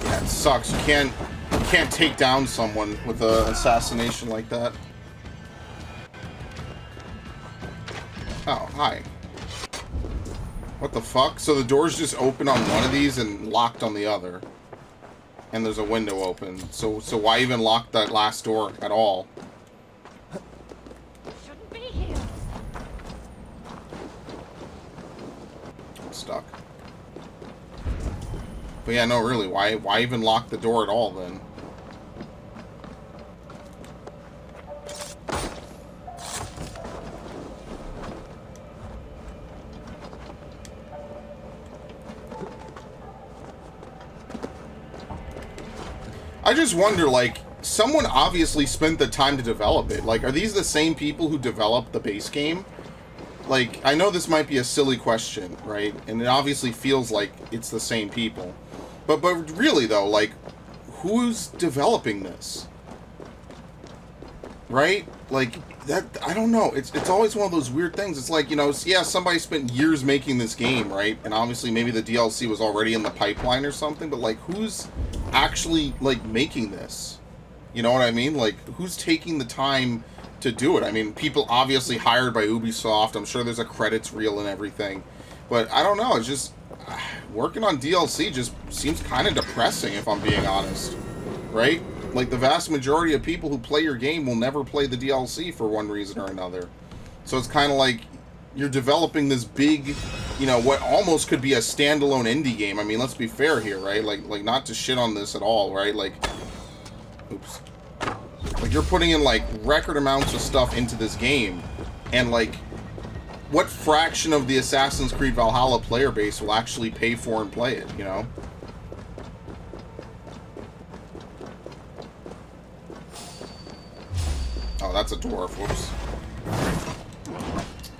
Yeah, it sucks. You can't take down someone with an assassination like that. Oh, hi. What the fuck? So the door's just open on one of these and locked on the other. And there's a window open. So why even lock that last door at all? Shouldn't be here. stuck. But yeah, no, really, why even lock the door at all, then? I just wonder, like, someone obviously spent the time to develop it. Like, are these the same people who developed the base game? Like, I know this might be a silly question, right? And it obviously feels like it's the same people. But really, though, like, who's developing this? Right? Like, that, I don't know. It's always one of those weird things. It's like, you know, yeah, somebody spent years making this game, right? And obviously maybe the DLC was already in the pipeline or something, but, like, who's actually, like, making this? You know what I mean? Like, who's taking the time to do it? I mean, people obviously hired by Ubisoft. I'm sure there's a credits reel and everything. But I don't know. It's just... working on DLC just seems kind of depressing, if I'm being honest. Right? Like, the vast majority of people who play your game will never play the DLC for one reason or another. So it's kind of like you're developing this big, you know, what almost could be a standalone indie game. I mean, let's be fair here, right? Like not to shit on this at all, right? Like, oops. Like, you're putting in, like, record amounts of stuff into this game. And, like, what fraction of the Assassin's Creed Valhalla player base will actually pay for and play it, you know? Oh, that's a dwarf. Whoops.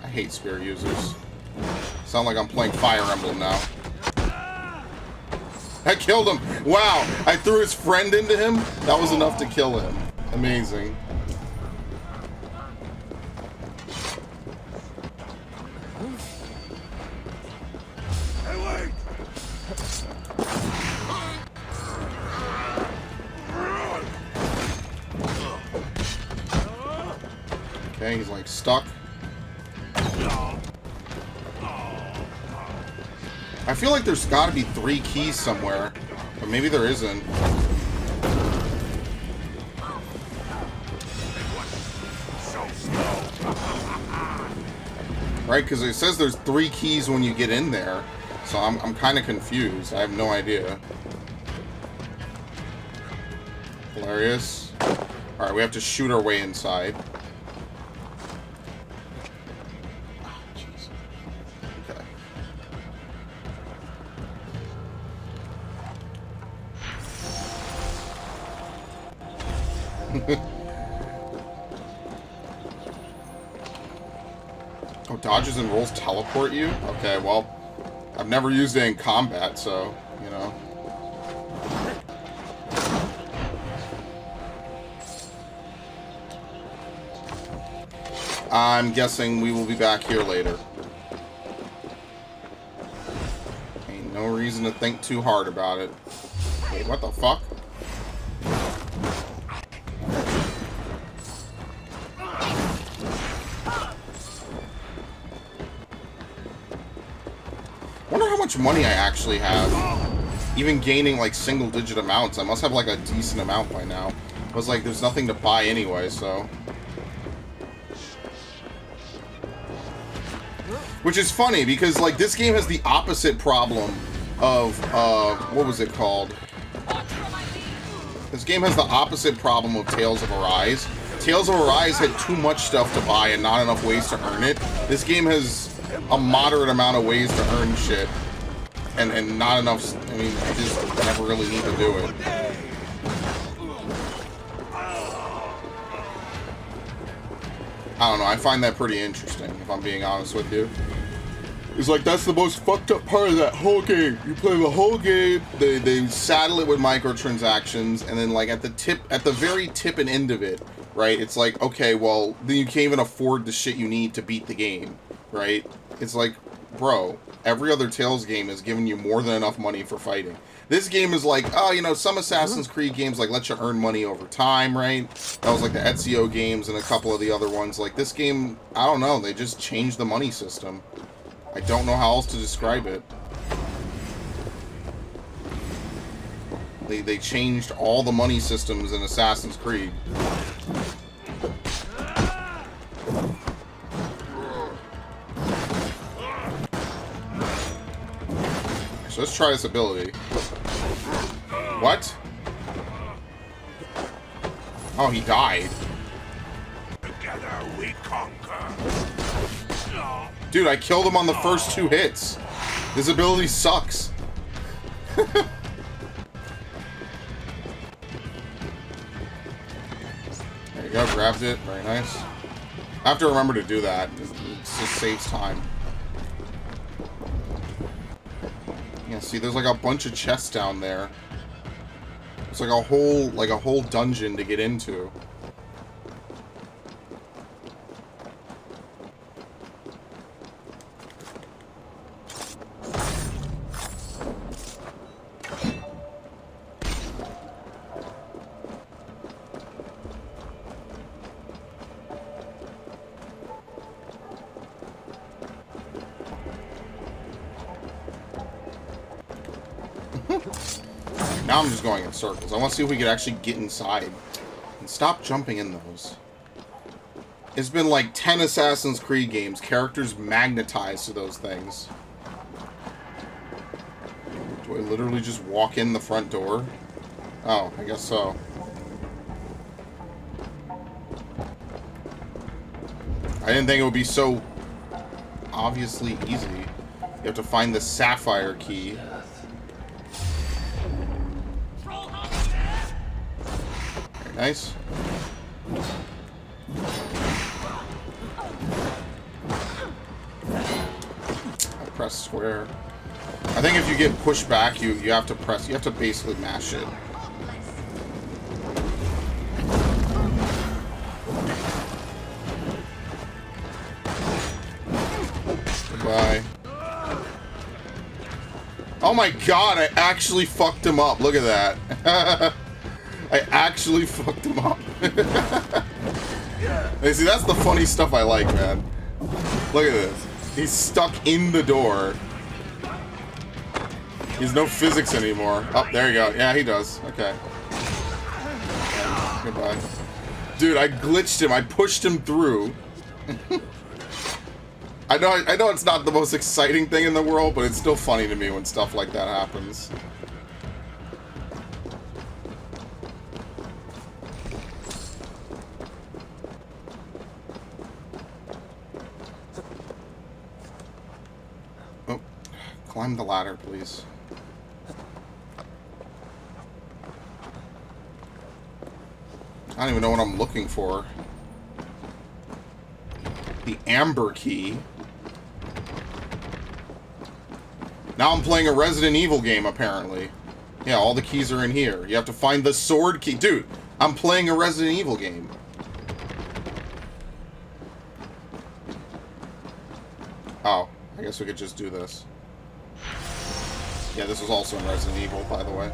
I hate spear users. Sound like I'm playing Fire Emblem now. I killed him! Wow! I threw his friend into him? That was enough to kill him. Amazing. Okay, he's like stuck. I feel like there's gotta be 3 keys somewhere, but maybe there isn't. Right, because it says there's 3 keys when you get in there, so I'm kind of confused. I have no idea. Hilarious. Alright, we have to shoot our way inside. Oh, dodges and rolls teleport you? Okay, well, I've never used it in combat, so, you know. I'm guessing we will be back here later. Ain't no reason to think too hard about it. Wait, what the fuck? Wonder how much money I actually have. Even gaining like single-digit amounts. I must have like a decent amount by now. I was like, there's nothing to buy anyway, so. Which is funny, because like this game has the opposite problem of, what was it called? This game has the opposite problem of Tales of Arise. Tales of Arise had too much stuff to buy and not enough ways to earn it. This game has a moderate amount of ways to earn shit. And not enough, I mean, you just never really need to do it. I don't know, I find that pretty interesting, if I'm being honest with you. It's like, that's the most fucked up part of that whole game. You play the whole game, they saddle it with microtransactions, and then like at the very tip and end of it, right, it's like, okay, well, then you can't even afford the shit you need to beat the game, right? It's like, bro, every other Tales game is giving you more than enough money for fighting. This game is like, oh, you know, some Assassin's Creed games like let you earn money over time, right? That was like the Ezio games and a couple of the other ones. Like this game, I don't know, they just changed the money system. I don't know how else to describe it. They changed all the money systems in Assassin's Creed. So let's try this ability. What? Oh, he died. Together we conquer. Dude, I killed him on the first 2 hits. This ability sucks. There you go, grabbed it. Very nice. I have to remember to do that. It just saves time. Yeah, see, there's like a bunch of chests down there. It's like a whole dungeon to get into. Now I'm just going in circles. I want to see if we could actually get inside. And stop jumping in those. It's been like 10 Assassin's Creed games. Characters magnetized to those things. Do I literally just walk in the front door? Oh, I guess so. I didn't think it would be so obviously easy. You have to find the sapphire key. Very nice. I press square. I think if you get pushed back, you have to press. You have to basically mash it. Goodbye. Oh my god, I actually fucked him up. Look at that. I actually fucked him up. Hey, see, that's the funny stuff I like, man. Look at this. He's stuck in the door. He's no physics anymore. Oh, there you go. Yeah, he does. Okay. Yeah, goodbye. Dude, I glitched him. I pushed him through. I know it's not the most exciting thing in the world, but it's still funny to me when stuff like that happens. Oh, climb the ladder, please. I don't even know what I'm looking for. The amber key. Now I'm playing a Resident Evil game, apparently. Yeah, all the keys are in here. You have to find the sword key. Dude, I'm playing a Resident Evil game. Oh, I guess we could just do this. Yeah, this was also in Resident Evil, by the way.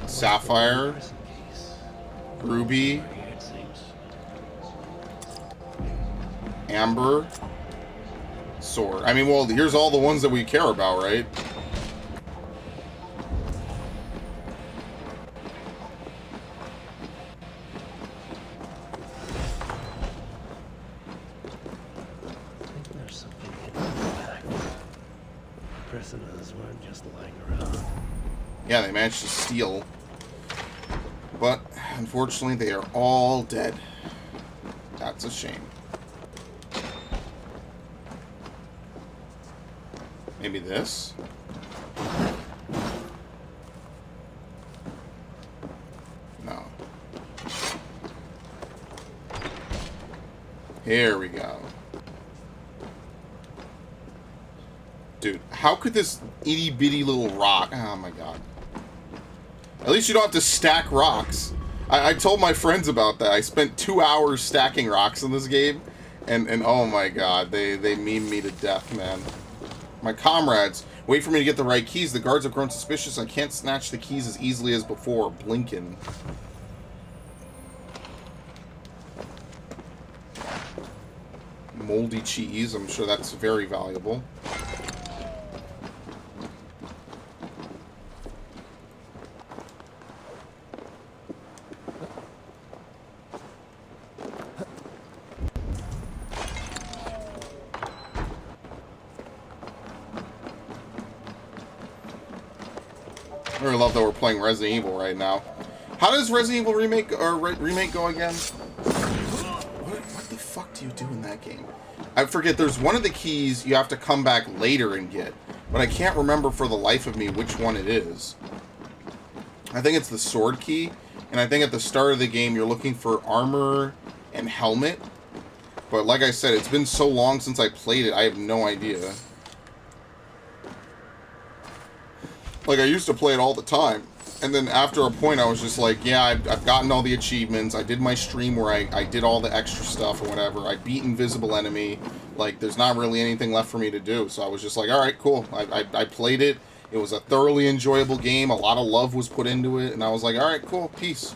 Sapphire. Ruby. Amber. Sword. I mean, well, here's all the ones that we care about, right? I think there's something hidden in the back. Prisoners weren't just lying around. Yeah, they managed to steal. But, unfortunately, they are all dead. That's a shame. Maybe this? No. Here we go. Dude, how could this itty-bitty little rock... Oh my god. At least you don't have to stack rocks. I told my friends about that. I spent 2 hours stacking rocks in this game. And oh my god, they meme me to death, man. My comrades, wait for me to get the right keys. The guards have grown suspicious. I can't snatch the keys as easily as before. Blinken. Moldy cheese. I'm sure that's very valuable. I really love that we're playing Resident Evil right now. How does Resident Evil remake go again? What the fuck do you do in that game? I forget. There's one of the keys you have to come back later and get, but I can't remember for the life of me which one it is. I think it's the sword key, and I think at the start of the game you're looking for armor and helmet. But like I said, it's been so long since I played it, I have no idea. Like, I used to play it all the time. And then after a point, I was just like, yeah, I've gotten all the achievements. I did my stream where I did all the extra stuff or whatever. I beat Invisible Enemy. Like, there's not really anything left for me to do. So I was just like, all right, cool. I played it. It was a thoroughly enjoyable game. A lot of love was put into it. And I was like, all right, cool. Peace.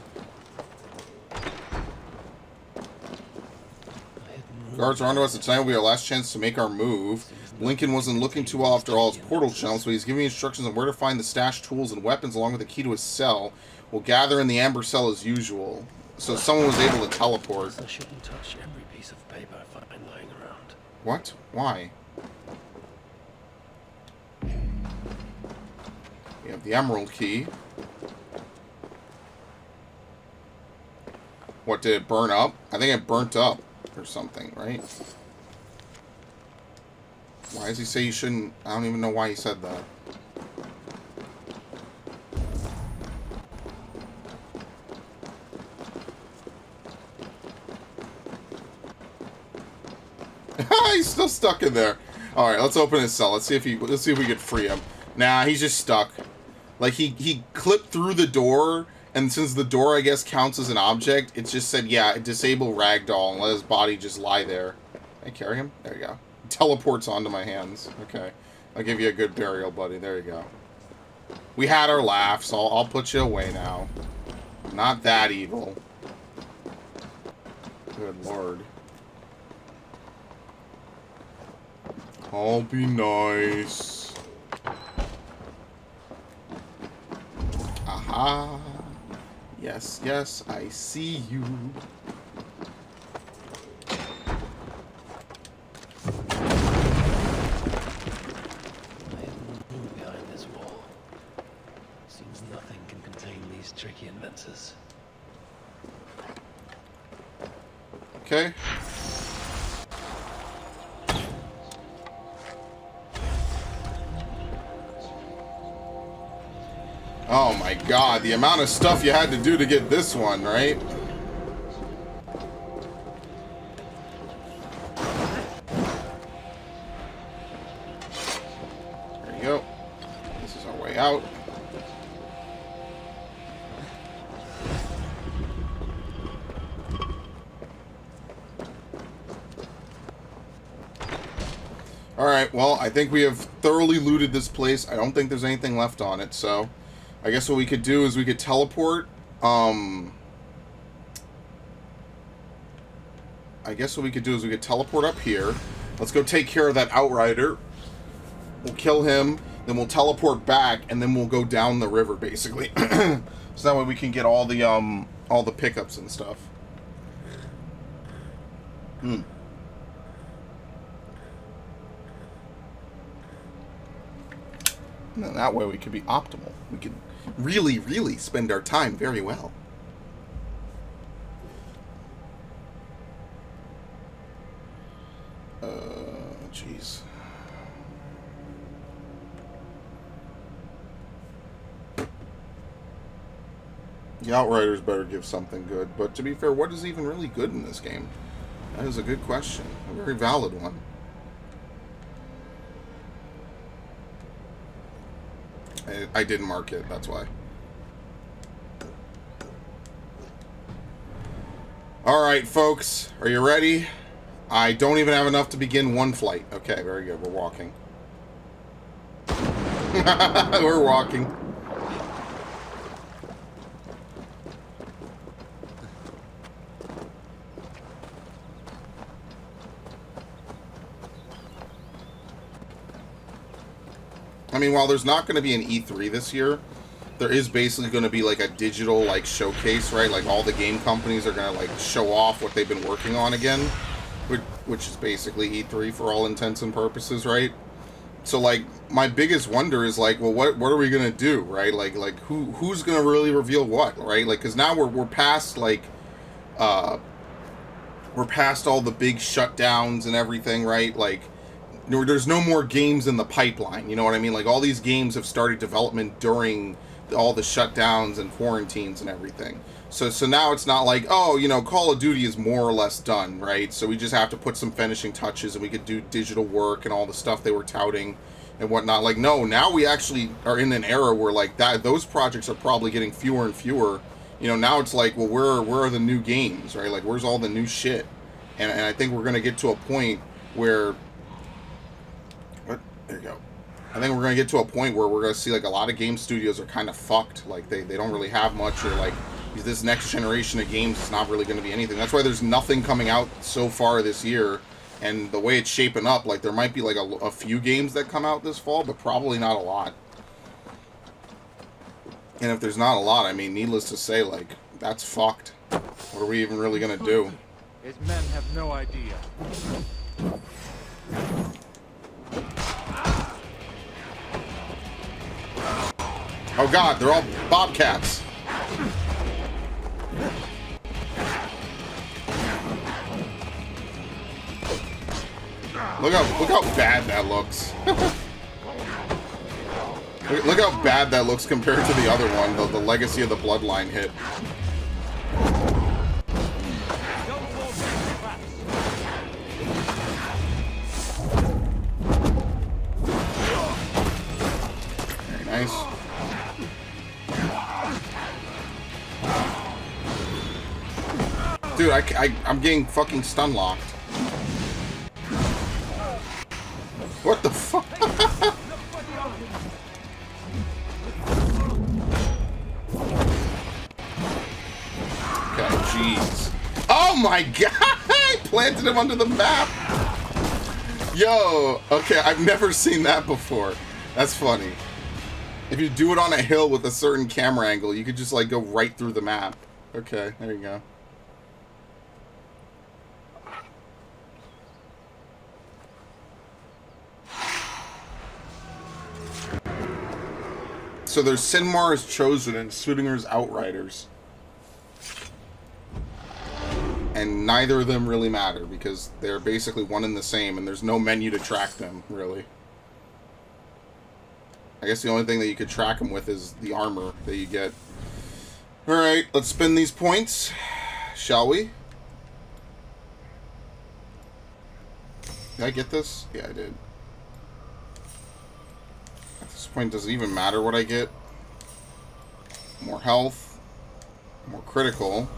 Guards are onto us. Tonight will be our last chance to make our move. Lincoln wasn't looking too well after all his portal jumps, but he's giving me instructions on where to find the stashed tools and weapons along with the key to his cell. We'll gather in the amber cell as usual. So someone was able to teleport. I shouldn't touch every piece of paper I find lying around. What? Why? We have the emerald key. What, did it burn up? I think it burnt up or something, right? Why does he say you shouldn't? I don't even know why he said that. He's still stuck in there. All right, let's open his cell. Let's see if we can free him. Nah, he's just stuck. Like he clipped through the door, and since the door I guess counts as an object, it just said disable ragdoll and let his body just lie there. Can I carry him? There you go. Teleports onto my hands. Okay. I'll give you a good burial, buddy. There you go. We had our laughs. I'll put you away now. I'm not that evil. Good lord. I'll be nice. Aha. Yes, yes, I see you. Tricky inventors. Okay. Oh my god, the amount of stuff you had to do to get this one, right? There you go. This is our way out. Alright, well, I think we have thoroughly looted this place. I don't think there's anything left on it, so I guess what we could do is we could teleport. I guess what we could do is we could teleport up here. Let's go take care of that outrider. We'll kill him, then we'll teleport back, and then we'll go down the river, basically. So that way we can get all the pickups and stuff. And then that way we could be optimal. We could really, really spend our time very well. Jeez. The Outriders better give something good. But to be fair, what is even really good in this game? That is a good question. A very valid one. I didn't mark it, that's why. Alright, folks. Are you ready? I don't even have enough to begin one flight. Okay, very good. We're walking. We're walking. I mean, while there's not going to be an E3 this year, there is basically going to be like a digital like showcase, right? Like all the game companies are going to like show off what they've been working on again, which is basically E3 for all intents and purposes, right? So like my biggest wonder is like, well, what are we gonna do, right? Like who's gonna really reveal what, right? Like, because now we're past like we're past all the big shutdowns and everything, right? Like there's no more games in the pipeline, you know what I mean? Like all these games have started development during all the shutdowns and quarantines and everything. So now it's not like, oh, you know, Call of Duty is more or less done, right? So we just have to put some finishing touches and we could do digital work and all the stuff they were touting and whatnot. Like, no, now we actually are in an era where like those projects are probably getting fewer and fewer. You know, now it's like, well, where are the new games, right? Like, where's all the new shit? And I think we're going to get to a point where... What? There you go. I think we're going to get to a point where we're going to see, like, a lot of game studios are kind of fucked. Like, they don't really have much, or, like, this next generation of games is not really going to be anything. That's why there's nothing coming out so far this year. And the way it's shaping up, like, there might be, like, a few games that come out this fall, but probably not a lot. And if there's not a lot, I mean, needless to say, like, that's fucked. What are we even really going to do? His men have no idea. Oh god, they're all bobcats. Look how bad that looks. Look how bad that looks compared to the other one, the Legacy of the Bloodline hit. Very nice. Dude, I'm getting fucking stun locked. What the fuck? Okay, jeez. Oh my god! I planted him under the map! Yo! Okay, I've never seen that before. That's funny. If you do it on a hill with a certain camera angle, you could just, like, go right through the map. Okay, there you go. So there's Sinmar's Chosen and Sudinger's Outriders. And neither of them really matter because they're basically one and the same and there's no menu to track them, really. I guess the only thing that you could track them with is the armor that you get. Alright, let's spend these points, shall we? Did I get this? Yeah, I did. At this point, does it even matter what I get? More health, more critical,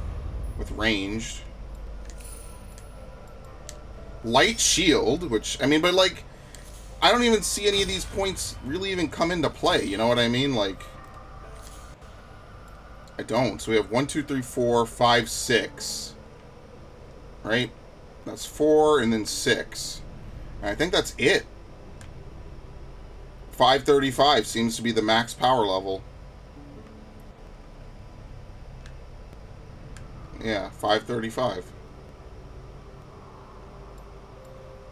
with ranged. Light shield, which, I mean, but like, I don't even see any of these points really even come into play, you know what I mean? Like, I don't. So we have 1, 2, 3, 4, 5, 6. Right? That's 4 and then 6. And I think that's it. 535 seems to be the max power level. Yeah, 535.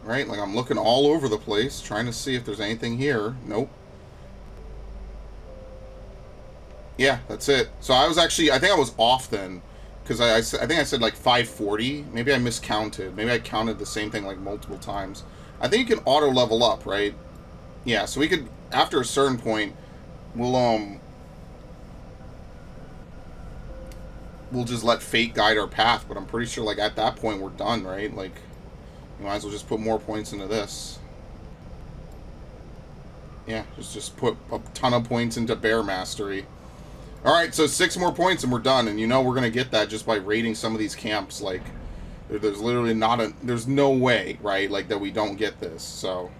Right? Like, I'm looking all over the place, trying to see if there's anything here. Nope. Yeah, that's it. So I was actually, I think I was off then. Because I think I said like 540. Maybe I miscounted. Maybe I counted the same thing like multiple times. I think you can auto level up, right? Yeah, so we could, after a certain point, we'll just let fate guide our path. But I'm pretty sure like at that point we're done, right? Like, you might as well just put more points into this. Yeah, just put a ton of points into Bear Mastery. Alright, so 6 more points and we're done. And you know we're going to get that just by raiding some of these camps. Like, there's literally not a... There's no way, right, like, that we don't get this. So,